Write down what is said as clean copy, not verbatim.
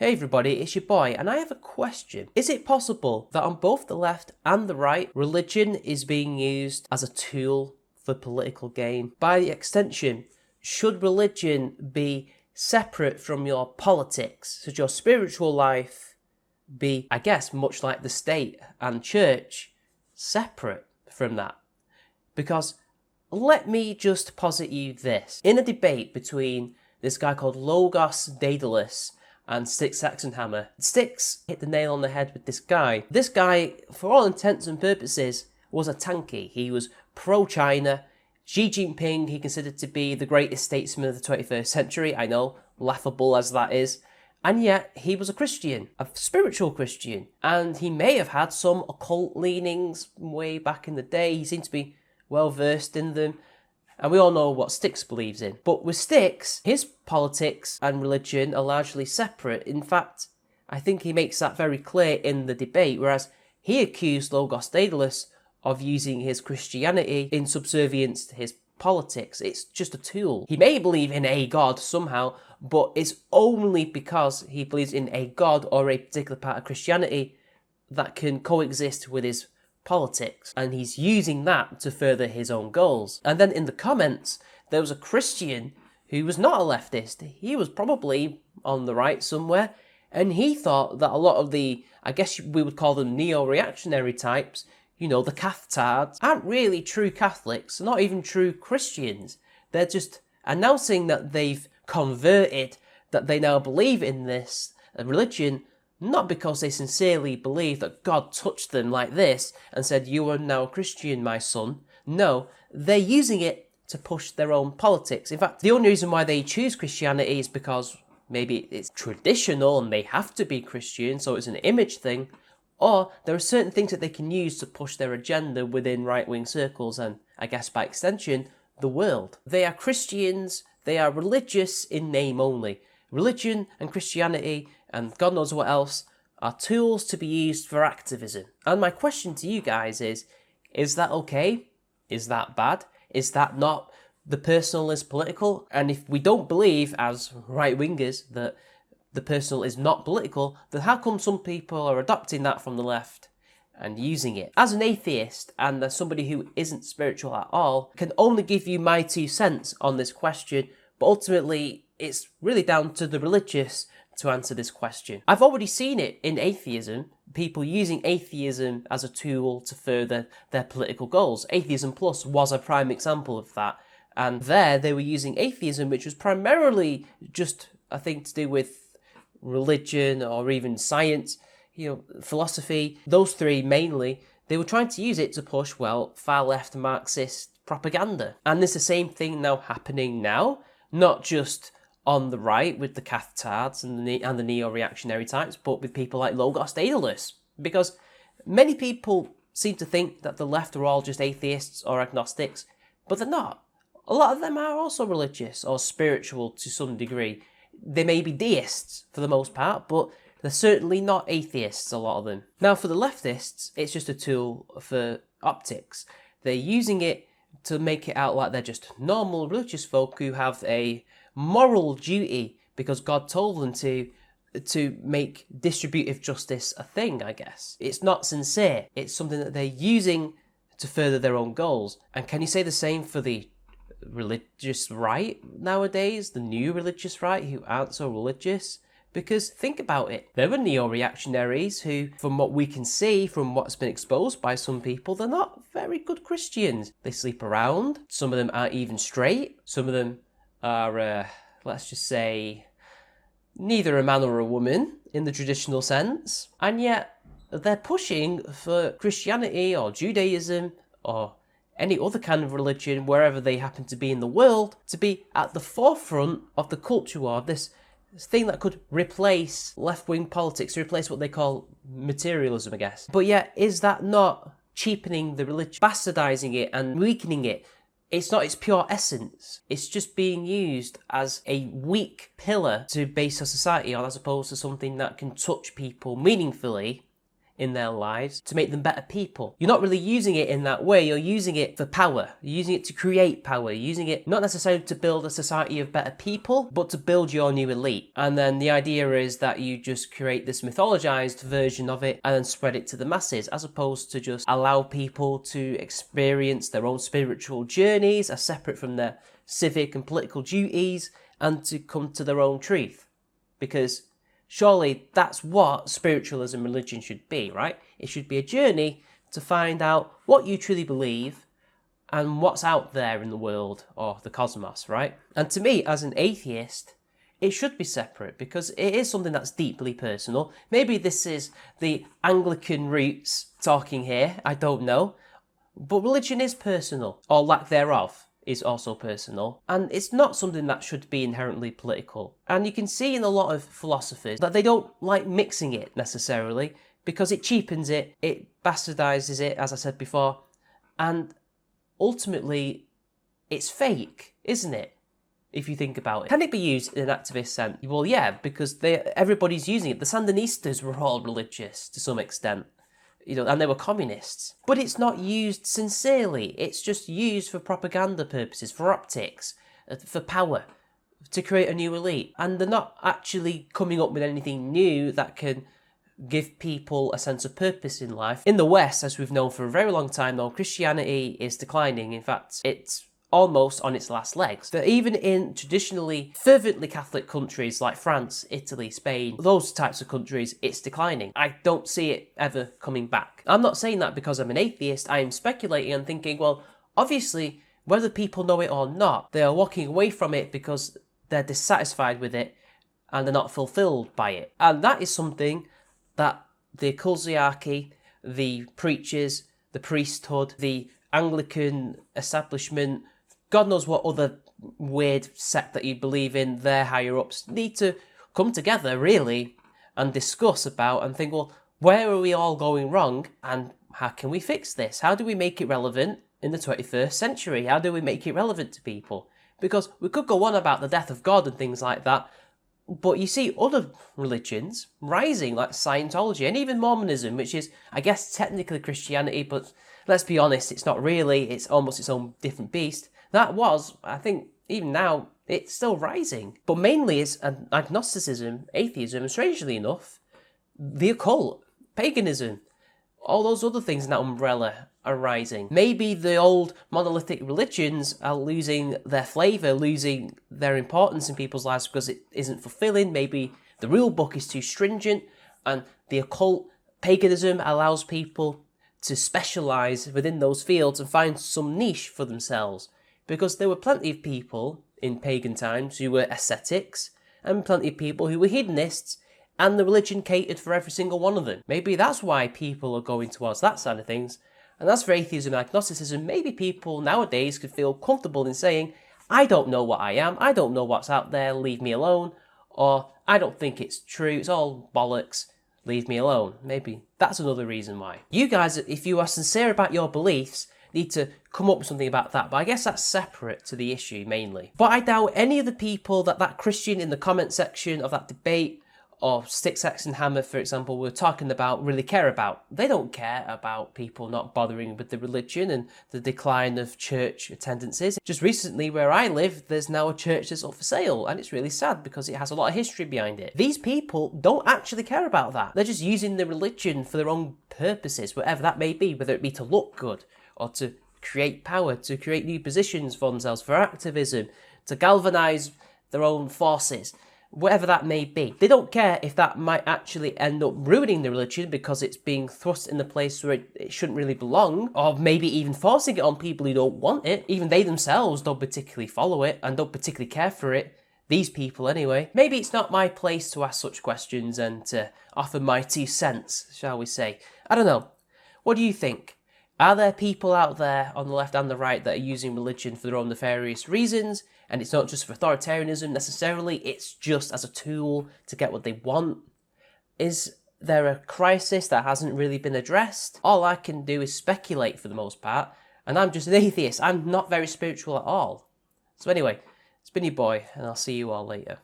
Hey everybody, it's your boy, and I have a question. Is it possible that on both the left and the right, religion is being used as a tool for political gain? By extension, should religion be separate from your politics? Should your spiritual life be, I guess, much like the state and church, separate from that? Because let me just posit you this. In a debate between this guy called Logos Daedalus and Styxhexenhammer, Styx hit the nail on the head with this guy. This guy, for all intents and purposes, was a tanky. He was pro-China. Xi Jinping he considered to be the greatest statesman of the 21st century. I know, laughable as that is. And yet, he was a Christian, a spiritual Christian. And he may have had some occult leanings way back in the day. He seemed to be well versed in them. And we all know what Styx believes in. But with Styx, his politics and religion are largely separate. In fact, I think he makes that very clear in the debate, whereas he accused Logos Daedalus of using his Christianity in subservience to his politics. It's just a tool. He may believe in a god somehow, but it's only because he believes in a god or a particular part of Christianity that can coexist with his politics, and he's using that to further his own goals. And then in the comments, there was a Christian who was not a leftist. He was probably on the right somewhere, and he thought that a lot of the, I guess we would call them neo-reactionary types, you know, the Catholics, aren't really true Catholics, not even true Christians. They're just announcing that they've converted, that they now believe in this religion, not because they sincerely believe that God touched them like this and said, "You are now a Christian, my son." No, they're using it to push their own politics. In fact, the only reason why they choose Christianity is because maybe it's traditional and they have to be Christian, so it's an image thing, or there are certain things that they can use to push their agenda within right-wing circles and, I guess by extension, the world. They are Christians, they are religious in name only. Religion and Christianity and God knows what else are tools to be used for activism. And my question to you guys is that okay? Is that bad? Is that not the personal is political? And if we don't believe as right-wingers that the personal is not political, then how come some people are adopting that from the left and using it? As an atheist and as somebody who isn't spiritual at all, I can only give you my 2 cents on this question, but ultimately it's really down to the religious to answer this question. I've already seen it in atheism, people using atheism as a tool to further their political goals. Atheism Plus was a prime example of that. And there they were using atheism, which was primarily just a thing to do with religion or even science, you know, philosophy, those three mainly. They were trying to use it to push, well, far left Marxist propaganda. And there's the same thing now happening now, not just on the right with the Catholics and the neo-reactionary types, but with people like Logos Daedalus. Because many people seem to think that the left are all just atheists or agnostics, but they're not. A lot of them are also religious or spiritual to some degree. They may be deists for the most part, but they're certainly not atheists, a lot of them. Now, for the leftists, it's just a tool for optics. They're using it to make it out like they're just normal religious folk who have a moral duty because God told them to make distributive justice a thing, I guess. It's not sincere. It's something that they're using to further their own goals. And can you say the same for the religious right nowadays? The new religious right who aren't so religious? Because think about it. There are neo-reactionaries who, from what we can see, from what's been exposed by some people, they're not very good Christians. They sleep around. Some of them aren't even straight. Some of them are, let's just say, neither a man or a woman in the traditional sense. And yet, they're pushing for Christianity or Judaism or any other kind of religion, wherever they happen to be in the world, to be at the forefront of the culture war, this thing that could replace left-wing politics, replace what they call materialism, I guess. But yet, is that not cheapening the religion, bastardizing it and weakening it? It's not its pure essence. It's just being used as a weak pillar to base a society on, as opposed to something that can touch people meaningfully in their lives to make them better people. You're not really using it in that way. You're using it for power. You're using it to create power. You're using it not necessarily to build a society of better people, but to build your new elite. And then the idea is that you just create this mythologized version of it and then spread it to the masses, as opposed to just allow people to experience their own spiritual journeys as separate from their civic and political duties and to come to their own truth. Because surely that's what spiritualism religion should be, right? It should be a journey to find out what you truly believe and what's out there in the world or the cosmos, right? And to me, as an atheist, it should be separate because it is something that's deeply personal. Maybe this is the Anglican roots talking here, I don't know. But religion is personal, or lack thereof is also personal, and it's not something that should be inherently political. And you can see in a lot of philosophers that they don't like mixing it necessarily because it cheapens it, it bastardizes it, as I said before, and ultimately it's fake, isn't it? If you think about it. Can it be used in an activist sense? Well, yeah, because everybody's using it. The Sandinistas were all religious to some extent. And they were communists. But it's not used sincerely. It's just used for propaganda purposes, for optics, for power, to create a new elite. And they're not actually coming up with anything new that can give people a sense of purpose in life. In the West, as we've known for a very long time, though, Christianity is declining. In fact, it's almost on its last legs. But even in traditionally fervently Catholic countries like France, Italy, Spain, those types of countries, it's declining. I don't see it ever coming back. I'm not saying that because I'm an atheist. I am speculating and thinking, well, obviously, whether people know it or not, they are walking away from it because they're dissatisfied with it and they're not fulfilled by it. And that is something that the ecclesiarchy, the preachers, the priesthood, the Anglican establishment, God knows what other weird sect that you believe in, their higher-ups need to come together, really, and discuss about and think, well, where are we all going wrong and how can we fix this? How do we make it relevant in the 21st century? How do we make it relevant to people? Because we could go on about the death of God and things like that, but you see other religions rising, like Scientology and even Mormonism, which is, I guess, technically Christianity, but let's be honest, it's not really. It's almost its own different beast. That was, I think, even now, it's still rising. But mainly it's agnosticism, atheism, and strangely enough, the occult, paganism, all those other things in that umbrella are rising. Maybe the old monolithic religions are losing their flavour, losing their importance in people's lives because it isn't fulfilling. Maybe the rule book is too stringent, and the occult paganism allows people to specialise within those fields and find some niche for themselves. Because there were plenty of people in pagan times who were ascetics, and plenty of people who were hedonists, and the religion catered for every single one of them. Maybe that's why people are going towards that side of things. And as for atheism and agnosticism, maybe people nowadays could feel comfortable in saying, I don't know what I am, I don't know what's out there, leave me alone, or I don't think it's true, it's all bollocks, leave me alone. Maybe that's another reason why. You guys, if you are sincere about your beliefs, need to come up with something about that, but I guess that's separate to the issue mainly. But I doubt any of the people that Christian in the comment section of that debate, or Styxhexenhammer, for example, were talking about really care about. They don't care about people not bothering with the religion and the decline of church attendances. Just recently, where I live, there's now a church that's up for sale, and it's really sad because it has a lot of history behind it. These people don't actually care about that. They're just using the religion for their own purposes, whatever that may be, whether it be to look good, or to create power, to create new positions for themselves, for activism, to galvanise their own forces, whatever that may be. They don't care if that might actually end up ruining the religion because it's being thrust in the place where it shouldn't really belong, or maybe even forcing it on people who don't want it. Even they themselves don't particularly follow it and don't particularly care for it. These people anyway. Maybe it's not my place to ask such questions and to offer my 2 cents, shall we say. I don't know. What do you think? Are there people out there on the left and the right that are using religion for their own nefarious reasons? And it's not just for authoritarianism necessarily, it's just as a tool to get what they want? Is there a crisis that hasn't really been addressed? All I can do is speculate for the most part, and I'm just an atheist. I'm not very spiritual at all. So anyway, it's been your boy, and I'll see you all later.